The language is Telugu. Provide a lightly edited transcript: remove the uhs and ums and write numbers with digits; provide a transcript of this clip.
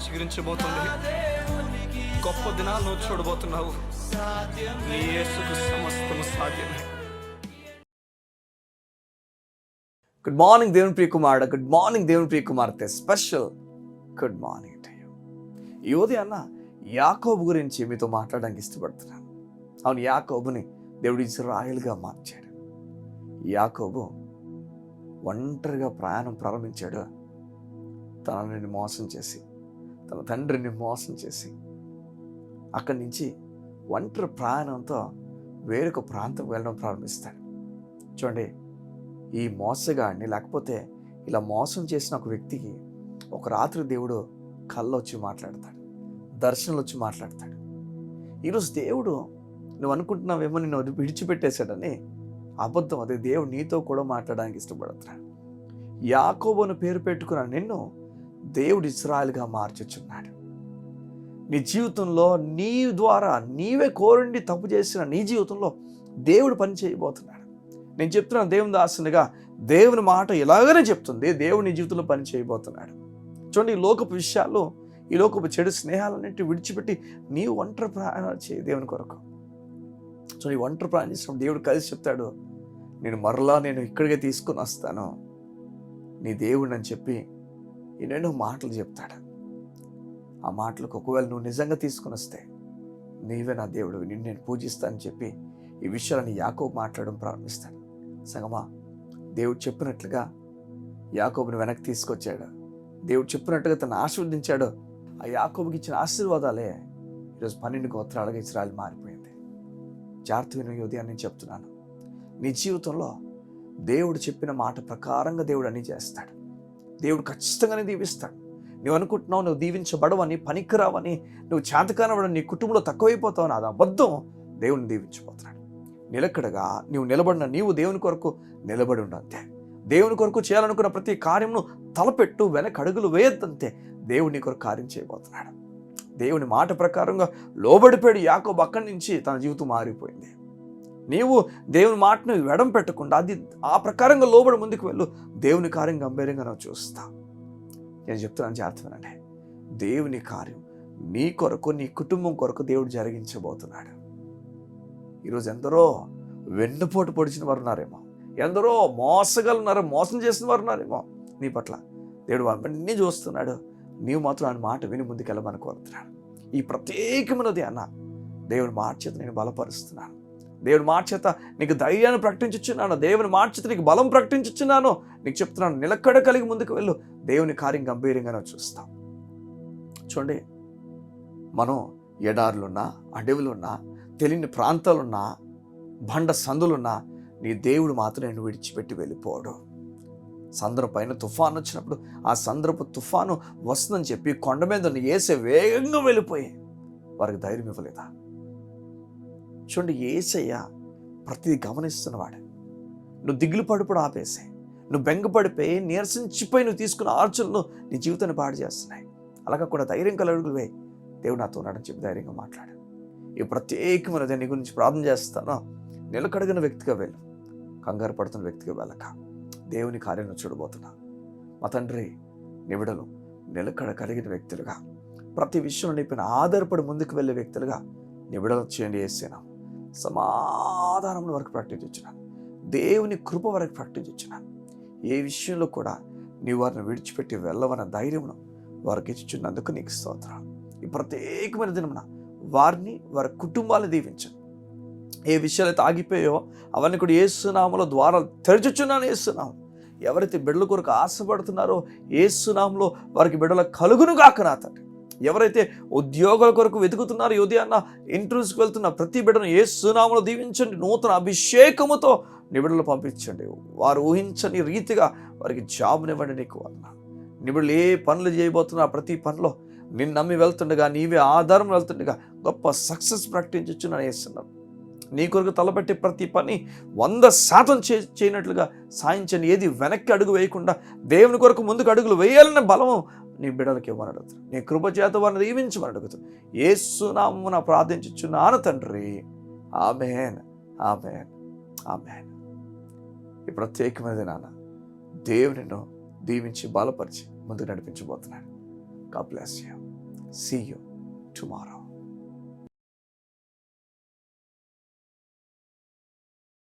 చిగురించబోతుంది. గొప్ప దినాలు నువ్వు చూడబోతున్నావు. నీ యేసుకు సమస్తము సాధ్యమే. గుడ్ మార్నింగ్ దేవుని ప్రియ కుమారుడు, గుడ్ మార్నింగ్ దేవుని ప్రియ కుమార్తె. Special good morning to you. ఈ ఉదయాన్న యాకోబు గురించి మీతో మాట్లాడడానికి ఇష్టపడుతున్నాను. అవును, యాకోబుని దేవుడు ఇశ్రాయేలుగా మార్చాడు. యాకోబు ఒంటరిగా ప్రయాణం ప్రారంభించాడు. తనని మోసం చేసి, తన తండ్రిని మోసం చేసి, అక్కడి నుంచి ఒంటరి ప్రయాణంతో వేరొక ప్రాంతం వెళ్ళడం ప్రారంభిస్తాడు. చూడండి, ఈ మోసగాడిని, లేకపోతే ఇలా మోసం చేసిన ఒక వ్యక్తికి ఒక రాత్రి దేవుడు కల్లో వచ్చి మాట్లాడతాడు, దర్శనంలో వచ్చి మాట్లాడతాడు. ఈరోజు దేవుడు నువ్వు అనుకుంటున్నావేమో నిన్ను విడిచిపెట్టేశాడని అబద్ధం. అదే దేవుడు నీతో కూడా మాట్లాడడానికి ఇష్టపడుతున్నాడు. యాకోబును పేరు పెట్టుకున్న నిన్ను దేవుడు ఇశ్రాయేలుగా మార్చుచున్నాడు. నీ జీవితంలో నీ ద్వారా నీవే కోరండి తప్పు చేసిన నీ జీవితంలో దేవుడు పని చేయబోతున్నాడు. నేను చెప్తున్నాను దేవుని దాసునిగా, దేవుని మాట ఎలాగనే చెప్తుంది, దేవుడు నీ జీవితంలో పని చేయబోతున్నాడు. చూడండి, ఈ లోకపు విషయాలు, ఈ లోకపు చెడు స్నేహాలన్నింటినీ విడిచిపెట్టి నీవు ఒంటరి ప్రయాణాలు చేయి దేవుని కొరకు. చూడండి, ఒంటరి ప్రయాణం చేసినప్పుడు దేవుడు కలిసి చెప్తాడు, నేను ఇక్కడికే తీసుకుని వస్తాను, నీ దేవుడిని అని చెప్పి ఎన్నెన్నో మాటలు చెప్తాడు. ఆ మాటలకు ఒకవేళ నువ్వు నిజంగా తీసుకుని వస్తే నీవే నా దేవుడు, నిన్ను నేను పూజిస్తానని చెప్పి ఈ విషయాలని యాకోబు మాట్లాడడం ప్రారంభిస్తాడు. సంగమా, దేవుడు చెప్పినట్లుగా యాకోబుని వెనక్కి తీసుకొచ్చాడు. దేవుడు చెప్పినట్టుగా తను ఆశీర్వదించాడు. ఆ యాకోబుకి ఇచ్చిన ఆశీర్వాదాలే ఈరోజు 12 గోత్రాలుగా ఇశ్రాయేలు మారిపోయింది. జాగ్రత్త విను, ఉదయాన్ని నేను చెప్తున్నాను, నీ జీవితంలో దేవుడు చెప్పిన మాట ప్రకారంగా దేవుడు అన్నీ చేస్తాడు. దేవుడు ఖచ్చితంగానే దీవిస్తాడు. నువ్వు అనుకుంటున్నావు నువ్వు దీవించబడవని, పనికిరావని, నువ్వు చేతకానవని, నీ కుటుంబంలో తక్కువైపోతావని, అది అబద్ధం. దేవుని దీవించబోతున్నాడు. నిలకడగా నీవు నిలబడిన నీవు దేవుని కొరకు నిలబడి ఉండంతే. దేవుని కొరకు చేయాలనుకున్న ప్రతి కార్యమును తలపెట్టు, వెనక అడుగులు వేయద్దంతే. దేవుని కొరకు కార్యం చేయబోతున్నాడు. దేవుని మాట ప్రకారంగా లోబడిపోయాడు యాకోబు. అక్కడి నుంచి తన జీవితం మారిపోయింది. నీవు దేవుని మాటను వెడం పెట్టకుండా అది ఆ ప్రకారంగా లోబడి ముందుకు వెళ్ళు. దేవుని కార్యం గంభీరంగా నువ్వు చూస్తా. నేను చెప్తున్నాను, జాగ్రత్తగానే దేవుని కార్యం నీ కొరకు, నీ కుటుంబం కొరకు దేవుడు జరిగించబోతున్నాడు. ఈరోజు ఎందరో వెన్నుపోటు పొడిచిన వారు ఉన్నారేమో, ఎందరో మోసగలున్నారు, మోసం చేసిన వారు ఉన్నారేమో. నీ పట్ల దేవుడు అవన్నీ చూస్తున్నాడు. నీవు మాత్రం ఆయన మాట విని ముందుకెళ్ళమని కోరుతున్నాడు. ఈ ప్రత్యేకమైనది అన్న దేవుని మాట చేత నేను బలపరుస్తున్నాను. దేవుని మాట చేత నీకు ధైర్యాన్ని ప్రకటించుచున్నాను. దేవుని మాట చేత నీకు బలం ప్రకటించుచున్నాను. నీకు చెప్తున్నాను, నిలకడ కలిగి ముందుకు వెళ్ళు. దేవుని కార్యం గంభీరంగా చూస్తాం. చూడండి, మనం ఎడారులున్నా, అడవులున్నా, తెలియని ప్రాంతాలున్నా, బండ సందులున్నా, నీ దేవుడు మాత్రం నేను విడిచిపెట్టి వెళ్ళిపోవడు. సంద్రం పైన తుఫాను వచ్చినప్పుడు ఆ సంద్రపు తుఫాను వస్తుందని చెప్పి కొండ మీద యేసే వేగంగా వెళ్ళిపోయి వారికి ధైర్యం ఇవ్వలేదా? చూడండి, యేసయ్య ప్రతిదీ గమనిస్తున్నవాడు. నువ్వు దిగులు పడిపోయి ఆపేసే, నువ్వు బెంగపడిపోయి నీరసించిపోయి నువ్వు తీసుకున్న ఆర్చనలు నీ జీవితాన్ని పాడు చేస్తున్నాయి. అలాగా కూడా ధైర్యం కలడుగులు వేయి. దేవుడు నాతో ఉన్నాడని చెప్పి ధైర్యంగా మాట్లాడు. ఈ ప్రత్యేకమైన దాని గురించి ప్రార్థన చేస్తాను. నిలకడగిన వ్యక్తిగా వెళ్ళు, కంగారు పడుతున్న వ్యక్తిగా వెళ్ళక దేవుని కార్యాలను చూడబోతున్నా. మా తండ్రి, నివిడలు నిలకడ కలిగిన వ్యక్తులుగా, ప్రతి విషయంలో నీపైన ఆధారపడి ముందుకు వెళ్ళే వ్యక్తులుగా నివిడలు చేయండి. వేసాను సమాధానం వరకు ప్రకటించున్నాను. దేవుని కృప వరకు ప్రకటించున్నాను. ఏ విషయంలో కూడా నీ వారిని విడిచిపెట్టి వెళ్ళవన్న ధైర్యమును వారికి ఇచ్చుచున్నందుకు నీకు స్తోత్రం. ఈ ప్రత్యేకమైన దినమున వారిని, వారి కుటుంబాలను దీవించండి. ఏ విషయాలైతే ఆగిపోయాయో అవన్నీ కూడా యేసునామములో ద్వారాలు తెరచుచున్నాను. యేసునామం ఎవరైతే బిడ్డల కొరకు ఆశపడుతున్నారో యేసునామములో వారికి బిడ్డల కలుగును గాక నా తండ్రి. ఎవరైతే ఉద్యోగాల కొరకు వెతుకుతున్నారో, ఉదయాన్న ఇంటర్వ్యూస్కి వెళ్తున్న ప్రతి బిడ్డను యేసునామములో దీవించండి. నూతన అభిషేకముతో నీ బిడ్డలు పంపించండి. వారు ఊహించని రీతిగా వారికి జాబ్నివ్వండి. నీకు వందనాలు. నీ బిడ్డలు ఏ పనులు చేయబోతున్నా ప్రతి పనిలో నిన్ను నమ్మి వెళ్తుండగా, నీవే ఆధారం వెళ్తుండగా గొప్ప సక్సెస్ ప్రకటించున్నాను. వేస్తున్నాను నీ కొరకు తలపెట్టి ప్రతి పని 100% చేయనట్లుగా సాయించండి. ఏది వెనక్కి అడుగు వేయకుండా దేవుని కొరకు ముందుకు అడుగులు వేయాలన్న బలము నీ బిడ్డలకి ఇవ్వని అడుగుతాను. నీ కృపచేత వారిని దీవించమని అడుగుతాను. యేసు నామమున ప్రార్థించుచున్నాను తండ్రి. ఆమేన్, ఆమేన్, ఆమేన్. ఈ ప్రత్యేకమైనది నాన్న దేవుని దీవించి బలపరిచి ముందుకు నడిపించబోతున్నాడు. God bless you. See you tomorrow.